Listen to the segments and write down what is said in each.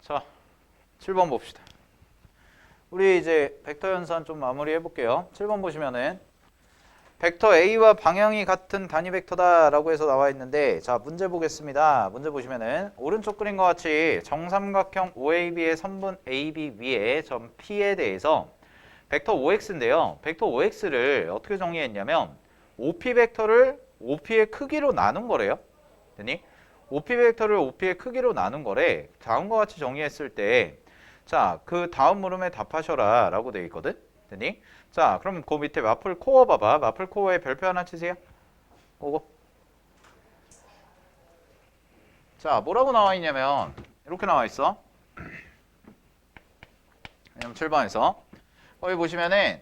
자, 7번 봅시다. 우리 이제 벡터 연산 좀 마무리 해볼게요. 7번 보시면은 벡터 A와 방향이 같은 단위 벡터다라고 해서 나와 있는데, 자, 문제 보겠습니다. 문제 보시면은 오른쪽 그림과 같이 정삼각형 OAB의 선분 AB 위에 점 P에 대해서 벡터 OX인데요. 벡터 OX를 어떻게 정의했냐면 OP 벡터를 OP의 크기로 나눈 거래요. 됐니? OP 벡터를 OP의 크기로 나눈 거래. 다음과 같이 정의했을 때, 자, 그 다음 물음에 답하셔라 라고 되어 있거든. 됐니? 자, 그럼 그 밑에 마플 코어 봐봐. 마플 코어에 별표 하나 치세요. 그거. 자, 뭐라고 나와 있냐면 이렇게 나와 있어. 왜냐면 7번에서 거기 보시면은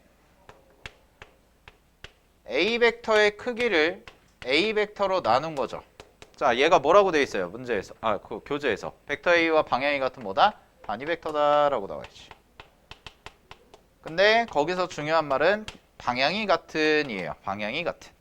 A 벡터의 크기를 A 벡터로 나눈 거죠. 자, 얘가 뭐라고 돼 있어요? 문제에서. 그 교재에서. 벡터 A와 방향이 같은 뭐다? 단위 벡터다라고 나와 있지. 근데 거기서 중요한 말은 방향이 같은이에요. 방향이 같은.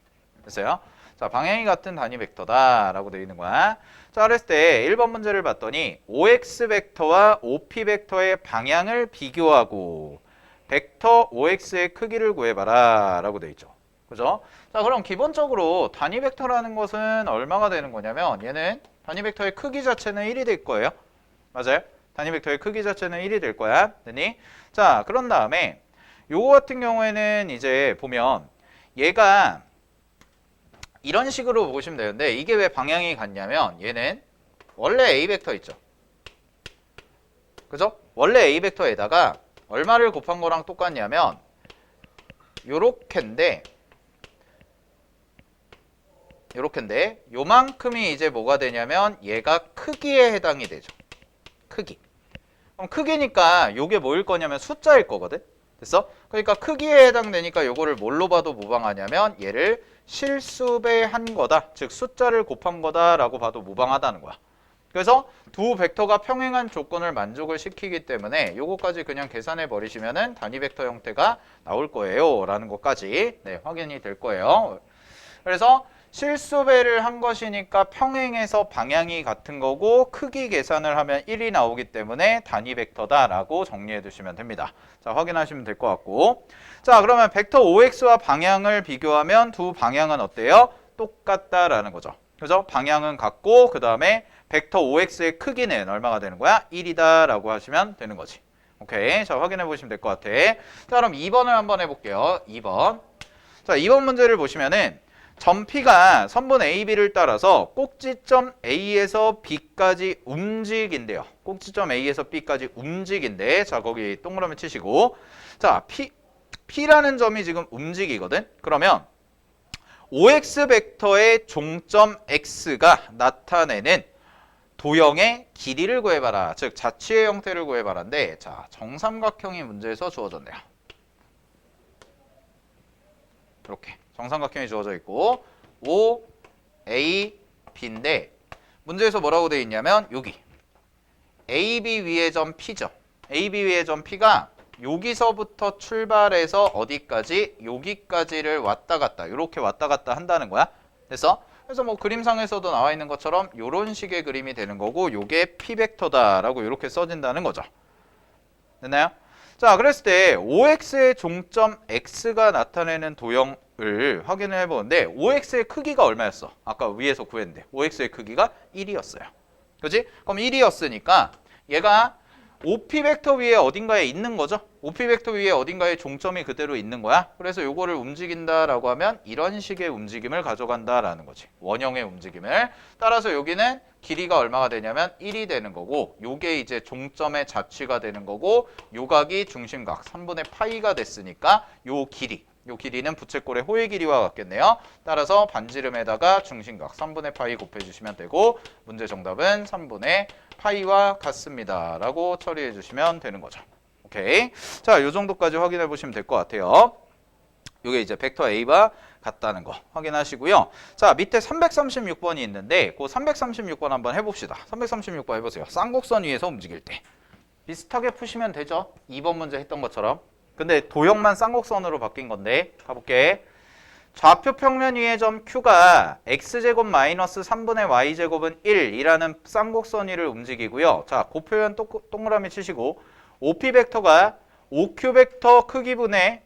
됐어요? 자, 방향이 같은 단위 벡터다라고 되어 있는 거야. 자, 그랬을 때 1번 문제를 봤더니 OX 벡터와 OP 벡터의 방향을 비교하고 벡터 OX의 크기를 구해봐라 라고 되어 있죠. 그죠? 자, 그럼 기본적으로 단위 벡터라는 것은 얼마가 되는 거냐면 얘는 단위 벡터의 크기 자체는 1이 될 거예요. 맞아요? 단위 벡터의 크기 자체는 1이 될 거야. 됐니? 자, 그런 다음에 요거 같은 경우에는 이제 보면 얘가 이런 식으로 보시면 되는데, 이게 왜 방향이 같냐면 얘는 원래 A 벡터 있죠. 그죠? 원래 A 벡터에다가 얼마를 곱한 거랑 똑같냐면 요렇게인데 요만큼이 이제 뭐가 되냐면 얘가 크기에 해당이 되죠. 크기. 그럼 크기니까 요게 뭐일 거냐면 숫자일 거거든. 됐어? 그러니까 크기에 해당되니까 요거를 뭘로 봐도 무방하냐면 얘를 실수배한 거다. 즉 숫자를 곱한 거다라고 봐도 무방하다는 거야. 그래서 두 벡터가 평행한 조건을 만족을 시키기 때문에 요거까지 그냥 계산해 버리시면은 단위 벡터 형태가 나올 거예요 라는 것까지 확인이 될 거예요. 그래서 실수배를 한 것이니까 평행해서 방향이 같은 거고 크기 계산을 하면 1이 나오기 때문에 단위 벡터다라고 정리해 두시면 됩니다. 자, 확인하시면 될 것 같고, 자, 그러면 벡터 OX와 방향을 비교하면 두 방향은 어때요? 똑같다라는 거죠. 그죠? 방향은 같고 그 다음에 벡터 OX의 크기는 얼마가 되는 거야? 1이다 라고 하시면 되는 거지. 오케이. 자, 확인해 보시면 될 것 같아. 자, 그럼 2번을 한번 해볼게요. 2번. 자, 2번 문제를 보시면은 점 P가 선분 AB를 따라서 꼭지점 A에서 B까지 움직인대요. 꼭지점 A에서 B까지 움직인대. 자, 거기 동그라미 치시고. 자, P라는 점이 지금 움직이거든. 그러면 OX 벡터의 종점 X가 나타내는 도형의 길이를 구해봐라. 즉 자취의 형태를 구해봐라인데, 자, 정삼각형이 문제에서 주어졌네요. 이렇게 정삼각형이 주어져 있고 O, A, B인데 문제에서 뭐라고 되어 있냐면 여기 AB 위의 점 P죠. AB 위의 점 P가 여기서부터 출발해서 어디까지? 여기까지를 왔다 갔다 이렇게 왔다 갔다 한다는 거야. 그래서 뭐 그림상에서도 나와 있는 것처럼 이런 식의 그림이 되는 거고 요게 P 벡터다라고 이렇게 써진다는 거죠. 됐나요? 자, 그랬을 때 OX의 종점 X가 나타내는 도형을 확인을 해보는데 OX의 크기가 얼마였어? 아까 위에서 구했는데 OX의 크기가 1이었어요. 그렇지? 그럼 1이었으니까 얘가 OP 벡터 위에 어딘가에 있는 거죠? OP 벡터 위에 어딘가에 종점이 그대로 있는 거야. 그래서 요거를 움직인다라고 하면 이런 식의 움직임을 가져간다라는 거지. 원형의 움직임을. 따라서 여기는 길이가 얼마가 되냐면 1이 되는 거고 요게 이제 종점의 자취가 되는 거고 요각이 중심각 3분의 파이가 됐으니까 요 길이는 부채꼴의 호의 길이와 같겠네요. 따라서 반지름에다가 중심각 3분의 파이 곱해주시면 되고 문제 정답은 3분의 파이와 같습니다 라고 처리해 주시면 되는 거죠. 오케이. 자, 요 정도까지 확인해 보시면 될 것 같아요. 요게 이제 벡터 A가 같다는 거 확인하시고요. 자, 밑에 336번이 있는데 그 336번 한번 해봅시다. 336번 해보세요. 쌍곡선 위에서 움직일 때 비슷하게 푸시면 되죠. 2번 문제 했던 것처럼. 근데 도형만 쌍곡선으로 바뀐 건데 가볼게. 좌표 평면 위의 점 Q가 x제곱 마이너스 3분의 y제곱은 1이라는 쌍곡선 위를 움직이고요. 자, 그 표현 동그라미 치시고 OP 벡터가 OQ 벡터 크기분의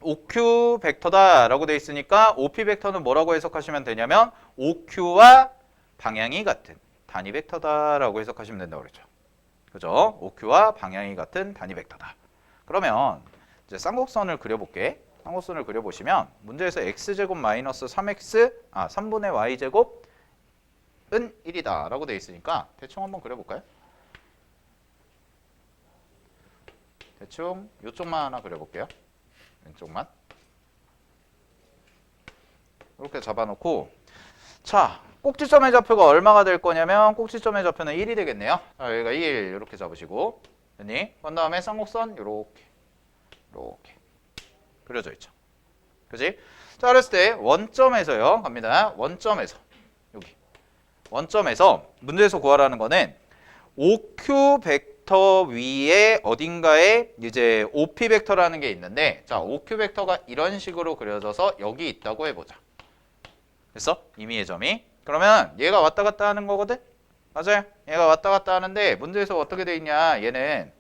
OQ 벡터다라고 돼 있으니까 OP 벡터는 뭐라고 해석하시면 되냐면 OQ와 방향이 같은 단위 벡터다라고 해석하시면 된다고 그랬죠. 그죠? OQ와 방향이 같은 단위 벡터다. 그러면 이제 쌍곡선을 그려볼게. 쌍곡선을 그려보시면 문제에서 x제곱 마이너스 3분의 y제곱은 1이다 라고 되어 있으니까 대충 한번 그려볼까요? 대충 이쪽만 하나 그려볼게요. 왼쪽만 이렇게 잡아놓고 자, 꼭지점의 좌표가 얼마가 될 거냐면 꼭지점의 좌표는 1이 되겠네요. 자, 여기가 1 이렇게 잡으시고 됐니? 그 다음에 쌍곡선 이렇게 그려져 있죠. 그지? 자, 그랬을 때 원점에서요. 갑니다. 원점에서 여기 원점에서 문제에서 구하라는 거는 OQ 벡터 위에 어딘가에 이제 OP 벡터라는 게 있는데 자, OQ 벡터가 이런 식으로 그려져서 여기 있다고 해보자. 됐어? 임의의 점이. 그러면 얘가 왔다 갔다 하는 거거든? 맞아요. 얘가 왔다 갔다 하는데 문제에서 어떻게 돼 있냐. 얘는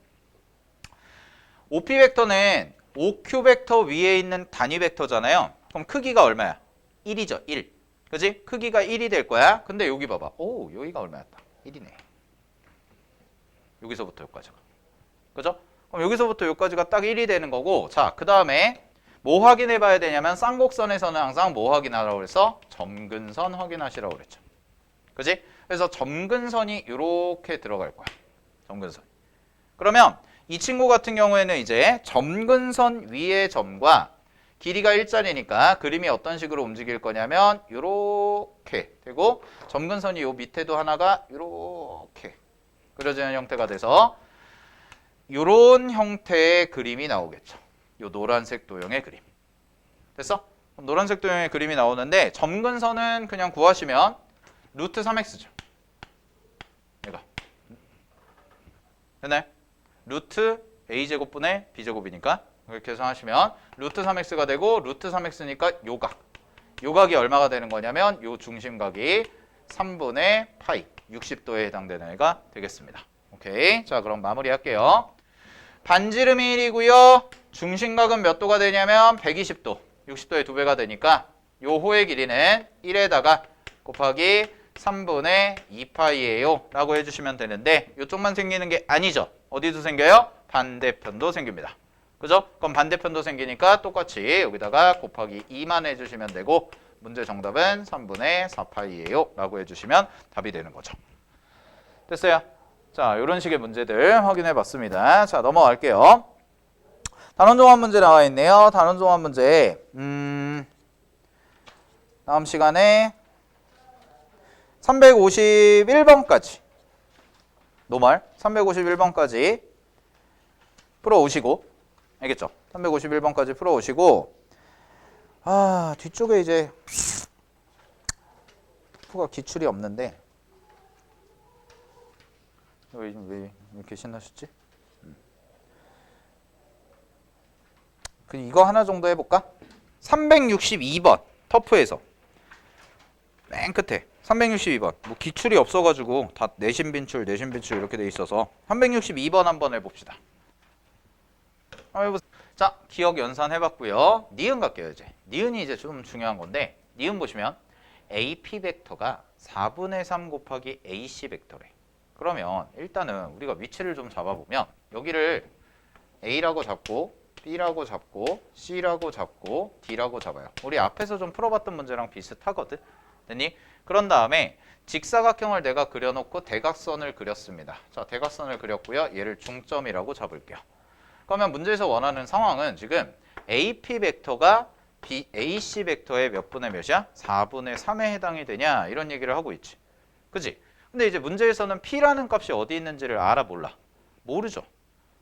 OP 벡터는 OQ 벡터 위에 있는 단위 벡터잖아요. 그럼 크기가 얼마야? 1이죠. 1. 그지? 크기가 1이 될 거야. 근데 여기 봐봐. 오, 여기가 얼마였다? 1이네. 여기서부터 여기까지가. 그죠? 그럼 여기서부터 여기까지가 딱 1이 되는 거고 자, 그 다음에 뭐 확인해 봐야 되냐면 쌍곡선에서는 항상 뭐 확인하라고 그래서 점근선 확인하시라고 그랬죠. 그지? 그래서 점근선이 이렇게 들어갈 거야. 점근선. 그러면 이 친구 같은 경우에는 이제 점근선 위의 점과 길이가 일자리니까 그림이 어떤 식으로 움직일 거냐면 이렇게 되고 점근선이 요 밑에도 하나가 이렇게 그려지는 형태가 돼서 이런 형태의 그림이 나오겠죠. 요 노란색 도형의 그림. 됐어? 그럼 노란색 도형의 그림이 나오는데 점근선은 그냥 구하시면 루트 3x죠. 얘가. 됐나요? 루트 a제곱분의 b제곱이니까 이렇게 계산하시면 루트 3x가 되고 루트 3x니까 요각이 얼마가 되는 거냐면 요 중심각이 3분의 파이 60도에 해당되는 애가 되겠습니다. 오케이. 자, 그럼 마무리할게요. 반지름이 1이고요. 중심각은 몇 도가 되냐면 120도. 60도의 2배가 되니까 요 호의 길이는 1에다가 곱하기 3분의 2파이예요 라고 해주시면 되는데 이쪽만 생기는 게 아니죠. 어디도 생겨요? 반대편도 생깁니다. 그죠? 그럼 반대편도 생기니까 똑같이 여기다가 곱하기 2만 해주시면 되고 문제 정답은 3분의 4파이예요 라고 해주시면 답이 되는 거죠. 됐어요? 자, 이런 식의 문제들 확인해 봤습니다. 자, 넘어갈게요. 단원종합 문제 나와 있네요. 단원종합 문제 다음 시간에 351번까지 노말 351번까지 풀어오시고 알겠죠? 351번까지 풀어오시고 뒤쪽에 이제 F가 기출이 없는데 왜 이렇게 신나셨지? 이거 하나 정도 해볼까? 362번 터프에서 맨 끝에 362번 뭐 기출이 없어가지고 다 내신 빈출 이렇게 돼 있어서 362번 한번 해봅시다. 자, 기억 연산 해봤고요. 니은 갈게요. 이제 니은이 이제 좀 중요한 건데 니은 보시면 AP 벡터가 4분의 3 곱하기 AC 벡터래. 그러면 일단은 우리가 위치를 좀 잡아보면 여기를 A라고 잡고 B라고 잡고 C라고 잡고 D라고 잡아요. 우리 앞에서 좀 풀어봤던 문제랑 비슷하거든. 됐니? 그런 다음에 직사각형을 내가 그려놓고 대각선을 그렸습니다. 자, 대각선을 그렸고요. 얘를 중점이라고 잡을게요. 그러면 문제에서 원하는 상황은 지금 AP 벡터가 AC 벡터의 몇 분의 몇이야? 4분의 3에 해당이 되냐? 이런 얘기를 하고 있지. 그지? 근데 이제 문제에서는 P라는 값이 어디 있는지를 알아 몰라? 모르죠.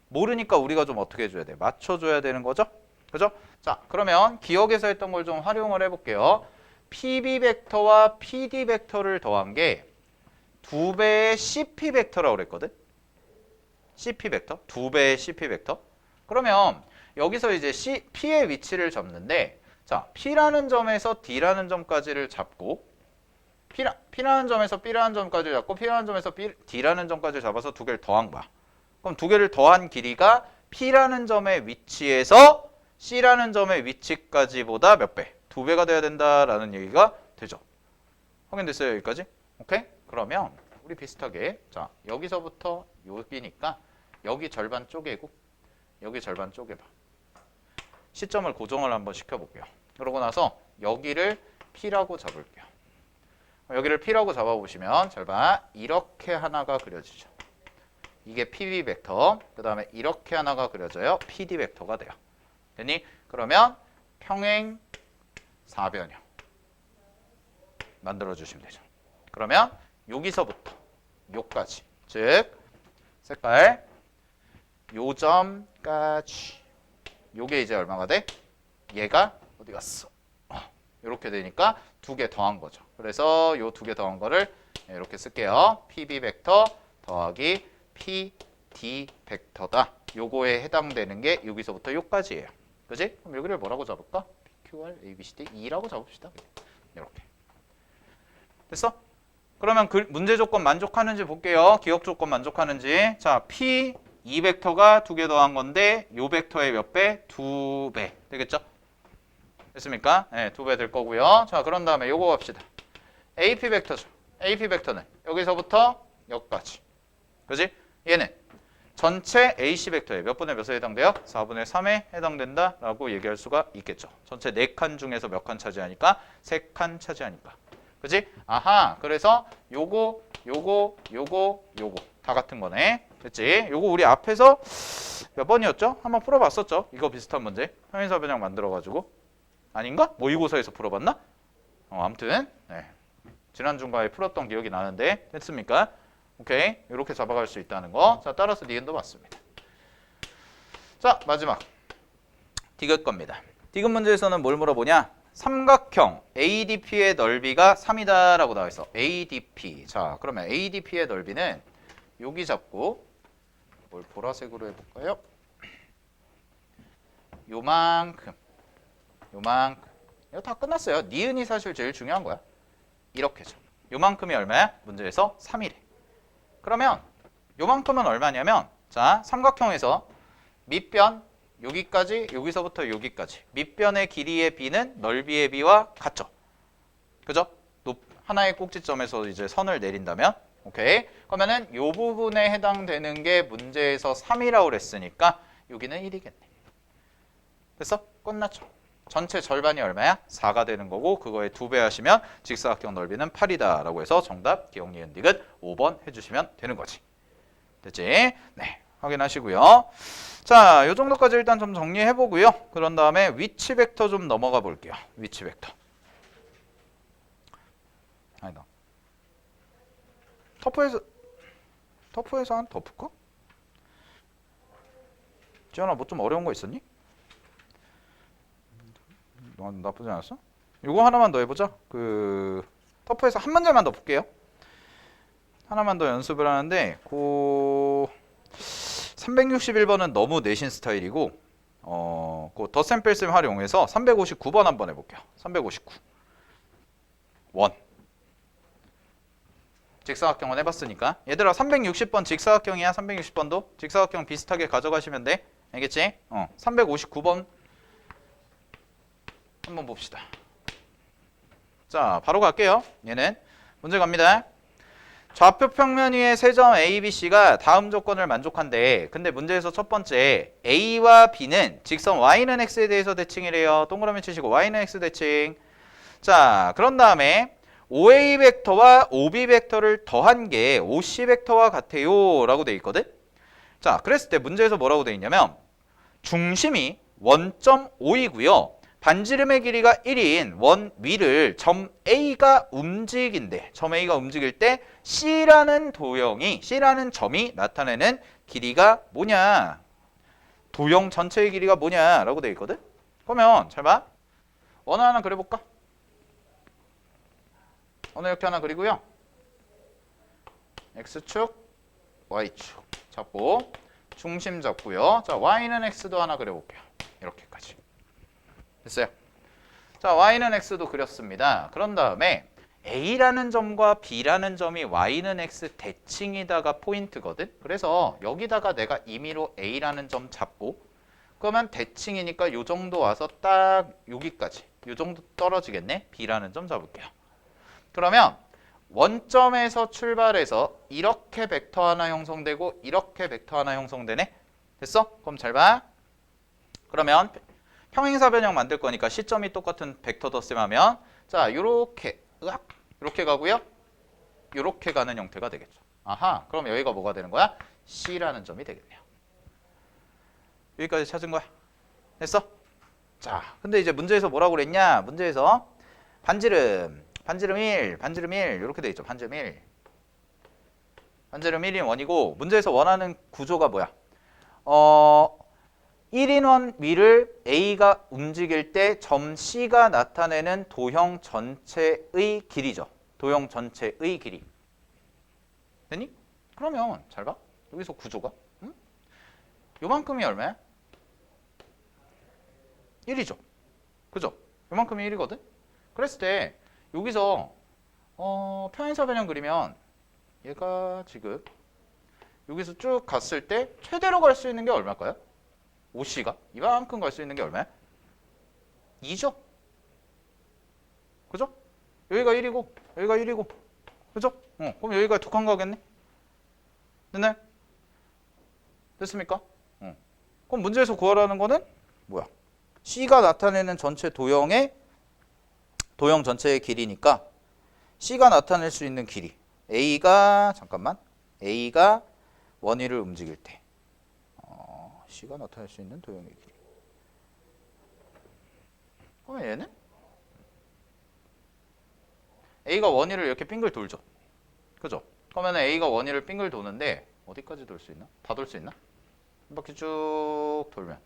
모르니까 우리가 좀 어떻게 해줘야 돼? 맞춰줘야 되는 거죠? 그죠? 자, 그러면 기억에서 했던 걸 좀 활용을 해볼게요. PB 벡터와 PD 벡터를 더한 게 2배의 CP 벡터라고 그랬거든? CP 벡터? 2배의 CP 벡터? 그러면 여기서 이제 P의 위치를 잡는데 자, P라는 점에서 D라는 점까지를 잡고 P라는 점에서 B라는 점까지 잡고 P라는 점에서 D라는 점까지 잡아서 두 개를 더한 거야. 그럼 두 개를 더한 길이가 P라는 점의 위치에서 C라는 점의 위치까지보다 몇 배? 2배가 돼야 된다라는 얘기가 되죠. 확인됐어요? 여기까지? 오케이? 그러면 우리 비슷하게 자, 여기서부터 여기니까 여기 절반 쪼개고 여기 절반 쪼개봐. 시점을 고정을 한번 시켜볼게요. 그러고 나서 여기를 P라고 잡을게요. 여기를 P라고 잡아보시면 잘 봐. 이렇게 하나가 그려지죠. 이게 PB 벡터. 그 다음에 이렇게 하나가 그려져요. PD 벡터가 돼요. 되니? 그러면 평행 사변형 만들어주시면 되죠. 그러면 여기서부터 요까지. 즉 색깔 요 점까지. 요게 이제 얼마가 돼? 얘가 어디 갔어? 이렇게 되니까 두 개 더한 거죠. 그래서 요 두 개 더한 거를 이렇게 쓸게요. PB 벡터 더하기 PD 벡터다. 요거에 해당되는 게 여기서부터 요까지예요. 그지? 그럼 여기를 뭐라고 잡을까? PQR, ABCD, E라고 잡읍시다. 이렇게. 됐어? 그러면 그 문제 조건 만족하는지 볼게요. 기억 조건 만족하는지. 자, P 이 벡터가 두 개 더한 건데 요 벡터의 몇 배? 2배. 되겠죠? 됐습니까? 네, 2배 될 거고요. 자, 그런 다음에 요거 갑시다. AP 벡터죠. AP 벡터는 여기서부터 여기까지. 그지? 얘는 전체 AC 벡터의 몇 분의 몇에 해당돼요? 4분의 3에 해당된다라고 얘기할 수가 있겠죠. 전체 4칸 중에서 몇 칸 차지하니까? 3칸 차지하니까. 그지? 아하, 그래서 요거 다 같은 거네. 됐지? 요거 우리 앞에서 몇 번이었죠? 한번 풀어봤었죠? 이거 비슷한 문제. 평행사변형 만들어가지고. 아닌가? 모의고사에서 풀어봤나? 아무튼 네. 지난 중간에 풀었던 기억이 나는데 됐습니까? 오케이. 이렇게 잡아갈 수 있다는 거. 자, 따라서 니은도 맞습니다. 자, 마지막 디귿 겁니다. 디귿 문제에서는 뭘 물어보냐? 삼각형 ADP의 넓이가 3이다 라고 나와 있어. ADP. 자, 그러면 ADP의 넓이는 여기 잡고 뭘 보라색으로 해볼까요? 요만큼. 이거 다 끝났어요. 니은이 사실 제일 중요한 거야. 이렇게죠. 요만큼이 얼마야? 문제에서 3이래. 그러면 요만큼은 얼마냐면 자, 삼각형에서 밑변 여기까지 여기서부터 여기까지 밑변의 길이의 b는 넓이의 b와 같죠. 그죠? 하나의 꼭지점에서 이제 선을 내린다면 오케이. 그러면은 요 부분에 해당되는 게 문제에서 3이라고 그랬으니까 여기는 1이겠네. 됐어? 끝났죠. 전체 절반이 얼마야? 4가 되는 거고 그거에 2배 하시면 직사각형 넓이는 8이다 라고 해서 정답 기억 니은 디귿 5번 해주시면 되는 거지. 됐지? 네, 확인하시고요. 자, 요 정도까지 일단 좀 정리해 보고요. 그런 다음에 위치 벡터 좀 넘어가 볼게요. 위치 벡터. 아니다. 터프에서 한 더 풀까? 지현아 뭐 좀 어려운 거 있었니? 나쁘지 않았어? 이거 하나만 더 해보자. 터프에서 한 문제만 더 볼게요. 하나만 더 연습을 하는데 361번은 너무 내신 스타일이고 그 덧셈뺄셈 활용해서 359번 한번 해볼게요. 359 원 직사각형은 해봤으니까 얘들아 360번 직사각형이야. 360번도 직사각형 비슷하게 가져가시면 돼. 알겠지? 359번 한번 봅시다. 자, 바로 갈게요. 얘는 문제 갑니다. 좌표 평면 위의 세 점 A, B, C가 다음 조건을 만족한대. 근데 문제에서 첫 번째 A와 B는 직선 Y는 X에 대해서 대칭이래요. 동그라미 치시고 Y는 X 대칭. 자, 그런 다음에 OA 벡터와 OB 벡터를 더한 게 OC 벡터와 같아요 라고 돼 있거든. 자, 그랬을 때 문제에서 뭐라고 돼 있냐면 중심이 원점 O이고요. 반지름의 길이가 1인 원 위를 점 A가 움직인대. 점 A가 움직일 때 C라는 점이 나타내는 길이가 뭐냐? 도형 전체의 길이가 뭐냐라고 되어 있거든. 그러면 잘 봐. 원을 하나 그려볼까? 원을 이렇게 하나 그리고요. X축, Y축 잡고 중심 잡고요. 자, Y는 X도 하나 그려볼게요. 이렇게까지. 됐어요. 자, y는 x도 그렸습니다. 그런 다음에 a라는 점과 b라는 점이 y는 x 대칭이다가 포인트거든. 그래서 여기다가 내가 임의로 a라는 점 잡고 그러면 대칭이니까 요 정도 와서 딱 여기까지 요 정도 떨어지겠네. b라는 점 잡을게요. 그러면 원점에서 출발해서 이렇게 벡터 하나 형성되고 이렇게 벡터 하나 형성되네. 됐어? 그럼 잘 봐. 그러면 평행사 변형 만들 거니까 시점이 똑같은 벡터 덧셈 하면 자, 요렇게 으악 이렇게 가고요. 요렇게 가는 형태가 되겠죠. 아하. 그럼 여기가 뭐가 되는 거야? C라는 점이 되겠네요. 여기까지 찾은 거야. 됐어? 자, 근데 이제 문제에서 뭐라고 그랬냐? 문제에서 반지름 1, 반지름 1 이렇게 돼 있죠. 반지름 1. 반지름 1인 원이고 문제에서 원하는 구조가 뭐야? 1인원 위를 A가 움직일 때 점 C가 나타내는 도형 전체의 길이죠. 도형 전체의 길이. 됐니? 그러면 잘 봐. 여기서 구조가 응? 요만큼이 얼마야? 1이죠. 그죠? 요만큼이 1이거든? 그랬을 때 여기서 평행사 변형 그리면 얘가 지금 여기서 쭉 갔을 때 최대로 갈 수 있는 게 얼마일까요? OC가 이만큼 갈 수 있는 게 얼마야? 2죠? 그죠? 여기가 1이고 여기가 1이고 그죠? 그럼 여기가 2칸 가겠네? 됐나요? 됐습니까? 그럼 문제에서 구하라는 거는 뭐야? C가 나타내는 전체 도형의 도형 전체의 길이니까 C가 나타낼 수 있는 길이 A가 잠깐만 A가 원위를 움직일 때 C가 나타낼 수 있는 도형의 길이. 그러면 얘는 A가 원위를 이렇게 빙글 돌죠. 그죠? 그러면 A가 원위를 빙글 도는데 어디까지 돌 수 있나? 다 돌 수 있나? 한 바퀴 쭉 돌면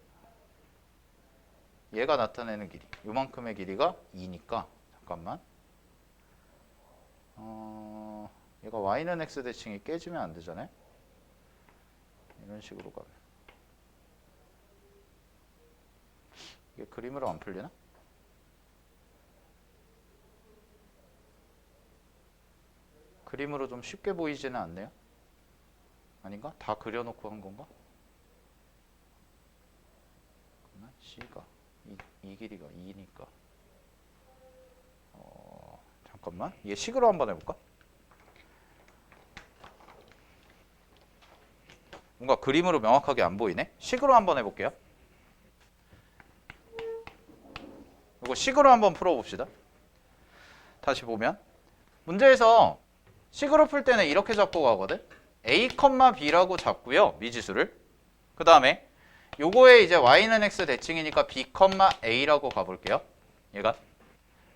얘가 나타내는 길이 요만큼의 길이가 2니까 잠깐만 얘가 y는 x 대칭이 깨지면 안 되잖아요. 이런 식으로 가면 이게 그림으로 안 풀리나? 그림으로 좀 쉽게 보이지는 않네요. 아닌가? 다 그려놓고 한 건가? C가 이 길이가 2니까 잠깐만 얘 식으로 한번 해볼까? 뭔가 그림으로 명확하게 안 보이네? 식으로 한번 해볼게요. 이거 식으로 한번 풀어봅시다. 다시 보면 문제에서 식으로 풀 때는 이렇게 잡고 가거든. A, B라고 잡고요. 미지수를. 그 다음에 요거에 이제 y는 x 대칭이니까 b, a라고 가볼게요. 얘가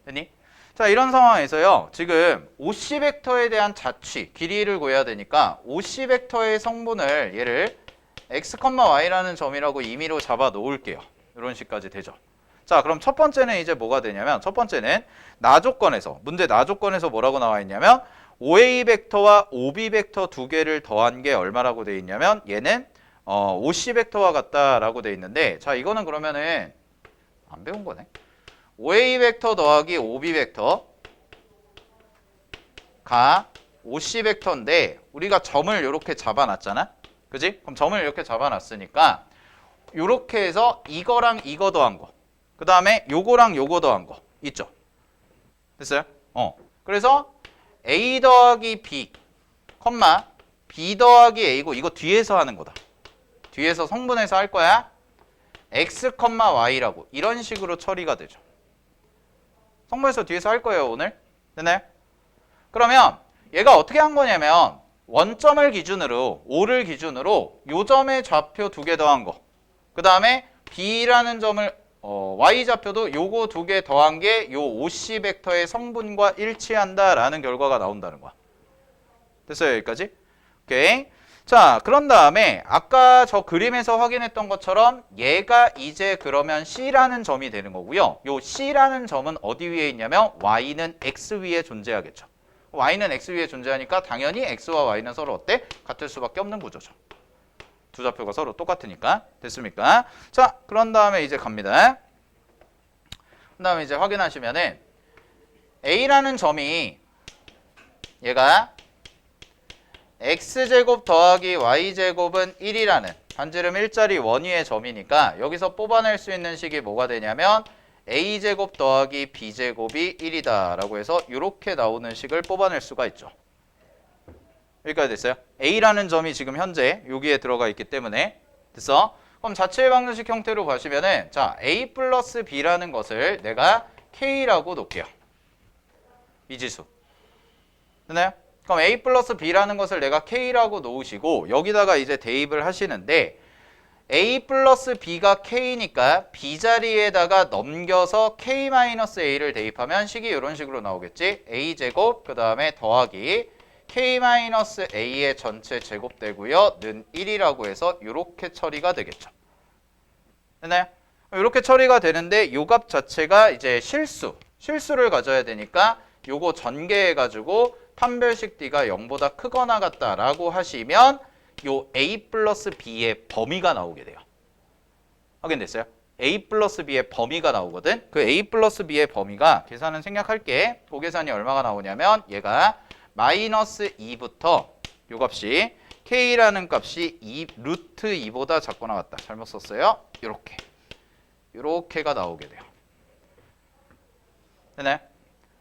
됐니? 자, 이런 상황에서요. 지금 OC 벡터에 대한 자취, 길이를 구해야 되니까 OC 벡터의 성분을 얘를 x, y라는 점이라고 임의로 잡아 놓을게요. 이런 식까지 되죠. 자, 그럼 첫 번째는 이제 뭐가 되냐면 첫 번째는 나 조건에서 문제 나 조건에서 뭐라고 나와 있냐면 OA 벡터와 OB 벡터 두 개를 더한 게 얼마라고 돼 있냐면 얘는 OC 벡터와 같다라고 돼 있는데 자, 이거는 그러면은 안 배운 거네. OA 벡터 더하기 OB 벡터가 OC 벡터인데 우리가 점을 이렇게 잡아놨잖아. 그지? 그럼 점을 이렇게 잡아놨으니까 이렇게 해서 이거랑 이거 더한 거 그 다음에 요거랑 요거 더한 거 있죠? 됐어요? 그래서 A 더하기 B, B 더하기 A고 이거 뒤에서 하는 거다. 뒤에서 성분해서 할 거야. X, Y라고 이런 식으로 처리가 되죠. 성분해서 뒤에서 할 거예요, 오늘. 됐나요? 그러면 얘가 어떻게 한 거냐면 원점을 기준으로, O를 기준으로 요 점의 좌표 두 개 더한 거. 그 다음에 B라는 점을 Y좌표도 요거 두 개 더한 게 요 OC 벡터의 성분과 일치한다라는 결과가 나온다는 거야. 됐어요, 여기까지? 오케이. 자, 그런 다음에 아까 저 그림에서 확인했던 것처럼 얘가 이제 그러면 C라는 점이 되는 거고요. 요 C라는 점은 어디 위에 있냐면 Y는 X 위에 존재하겠죠. Y는 X 위에 존재하니까 당연히 X와 Y는 서로 어때? 같을 수밖에 없는 구조죠. 두 좌표가 서로 똑같으니까. 됐습니까? 자, 그런 다음에 이제 갑니다. 그 다음에 이제 확인하시면은 A라는 점이 얘가 X제곱 더하기 Y제곱은 1이라는 반지름 일자리 원위의 점이니까 여기서 뽑아낼 수 있는 식이 뭐가 되냐면 A제곱 더하기 B제곱이 1이다 라고 해서 이렇게 나오는 식을 뽑아낼 수가 있죠. 여기까지 됐어요? A라는 점이 지금 현재 여기에 들어가 있기 때문에 됐어? 그럼 자체의 방정식 형태로 보시면은 자 A 플러스 B라는 것을 내가 K라고 놓을게요. 미지수 됐나요? 그럼 A 플러스 B라는 것을 내가 K라고 놓으시고 여기다가 이제 대입을 하시는데 A 플러스 B가 K니까 B 자리에다가 넘겨서 K-A를 대입하면 식이 이런 식으로 나오겠지. A제곱 그 다음에 더하기 K-A의 전체 제곱되고요. 는 1이라고 해서 이렇게 처리가 되겠죠. 됐나요? 이렇게 처리가 되는데 요 값 자체가 이제 실수를 가져야 되니까 요거 전개해가지고 판별식 D가 0보다 크거나 같다라고 하시면 요 A 플러스 B의 범위가 나오게 돼요. 확인됐어요? A 플러스 B의 범위가 나오거든. 그 A 플러스 B의 범위가 계산은 생략할게. 고계산이 얼마가 나오냐면 얘가 마이너스 2부터 요 값이 K라는 값이 루트 2보다 작거나 같다. 잘못 썼어요. 요렇게가 나오게 돼요. 되나요?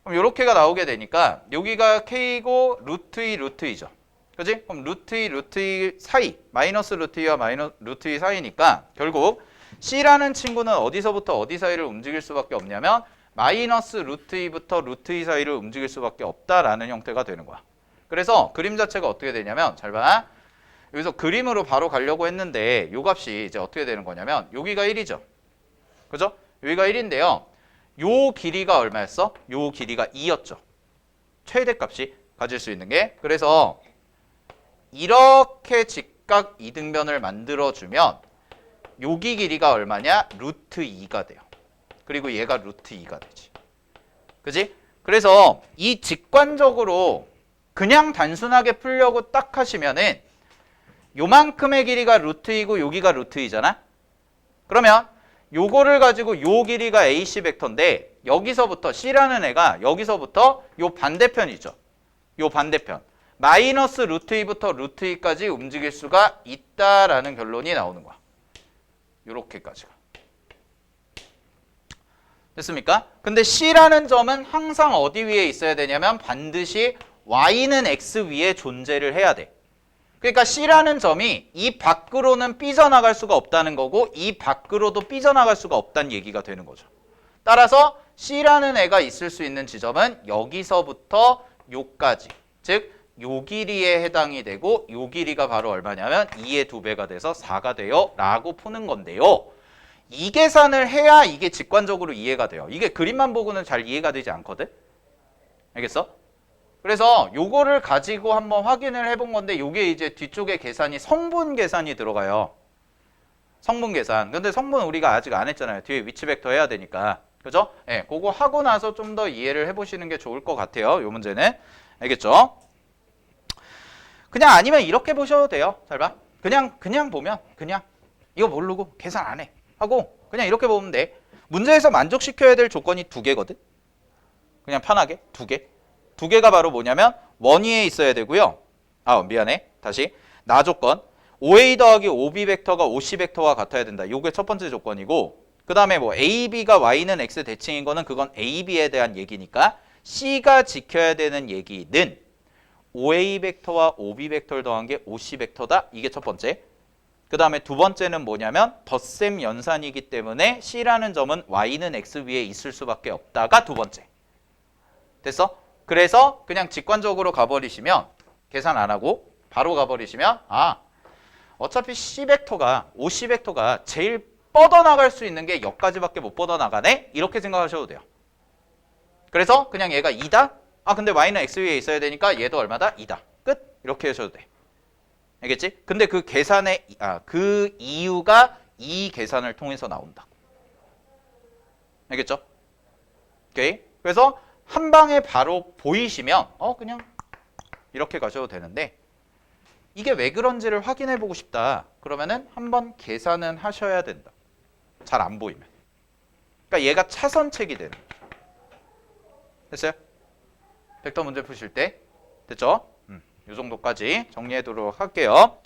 그럼 요렇게가 나오게 되니까 여기가 K고 루트 2, 루트 2죠. 그지? 그럼 루트 2, 루트 2 사이, 마이너스 루트 2와 마이너스 루트 2 사이니까 결국 C라는 친구는 어디서부터 어디 사이를 움직일 수밖에 없냐면 마이너스 루트 2부터 루트 2 사이를 움직일 수밖에 없다라는 형태가 되는 거야. 그래서 그림 자체가 어떻게 되냐면 잘 봐. 여기서 그림으로 바로 가려고 했는데 요 값이 이제 어떻게 되는 거냐면 여기가 1이죠. 그죠? 여기가 1인데요. 요 길이가 얼마였어? 요 길이가 2였죠. 최대값이 가질 수 있는 게. 그래서 이렇게 직각 이등변을 만들어주면 여기 길이가 얼마냐? 루트 2가 돼요. 그리고 얘가 루트 2가 되지. 그지? 그래서 이 직관적으로 그냥 단순하게 풀려고 딱 하시면은 요만큼의 길이가 루트 2고 여기가 루트 2잖아? 그러면 요거를 가지고 요 길이가 AC 벡터인데 여기서부터 C라는 애가 여기서부터 요 반대편이죠. 요 반대편. 마이너스 루트 2부터 루트 2까지 움직일 수가 있다라는 결론이 나오는 거야. 요렇게까지가. 됐습니까? 근데 C라는 점은 항상 어디 위에 있어야 되냐면 반드시 Y는 X 위에 존재를 해야 돼. 그러니까 C라는 점이 이 밖으로는 삐져나갈 수가 없다는 거고 이 밖으로도 삐져나갈 수가 없다는 얘기가 되는 거죠. 따라서 C라는 애가 있을 수 있는 지점은 여기서부터 요까지. 즉, 요 길이에 해당이 되고 요 길이가 바로 얼마냐면 2의 2배가 돼서 4가 돼요. 라고 푸는 건데요. 이 계산을 해야 이게 직관적으로 이해가 돼요. 이게 그림만 보고는 잘 이해가 되지 않거든? 알겠어? 그래서 요거를 가지고 한번 확인을 해본 건데 요게 이제 뒤쪽에 계산이 성분 계산이 들어가요. 성분 계산. 근데 성분 우리가 아직 안 했잖아요. 뒤에 위치 벡터 해야 되니까. 그죠? 예, 그거 하고 나서 좀 더 이해를 해보시는 게 좋을 것 같아요. 요 문제는. 알겠죠? 그냥 아니면 이렇게 보셔도 돼요. 잘 봐. 그냥 보면 그냥 이거 모르고 계산 안 해. 하고 그냥 이렇게 보면 돼. 문제에서 만족시켜야 될 조건이 2개거든. 그냥 편하게 2개. 2개가 바로 뭐냐면 원위에 있어야 되고요. 아, 미안해. 다시. 나 조건. OA 더하기 OB 벡터가 OC 벡터와 같아야 된다. 이게 첫 번째 조건이고 그 다음에 뭐 AB가 Y는 X 대칭인 거는 그건 AB에 대한 얘기니까 C가 지켜야 되는 얘기는 OA 벡터와 OB 벡터를 더한 게 OC 벡터다. 이게 첫 번째. 그 다음에 두 번째는 뭐냐면 덧셈 연산이기 때문에 C라는 점은 Y는 X 위에 있을 수밖에 없다가 두 번째. 됐어? 그래서 그냥 직관적으로 가버리시면 계산 안 하고 바로 가버리시면 아 어차피 C 벡터가 OC 벡터가 제일 뻗어나갈 수 있는 게 여기까지밖에 못 뻗어나가네? 이렇게 생각하셔도 돼요. 그래서 그냥 얘가 2다? 아 근데 Y는 X 위에 있어야 되니까 얘도 얼마다? 2다. 끝? 이렇게 하셔도 돼. 알겠지? 근데 그 계산의 그 이유가 이 계산을 통해서 나온다. 알겠죠? 오케이? 그래서 한 방에 바로 보이시면 그냥 이렇게 가셔도 되는데 이게 왜 그런지를 확인해 보고 싶다. 그러면은 한번 계산은 하셔야 된다. 잘 안 보이면. 그러니까 얘가 차선책이 되는 거죠. 됐어요? 벡터 문제 푸실 때 됐죠? 이 정도까지 정리해두도록 할게요.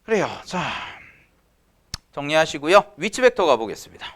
그래요. 자, 정리하시고요. 위치 벡터 가보겠습니다.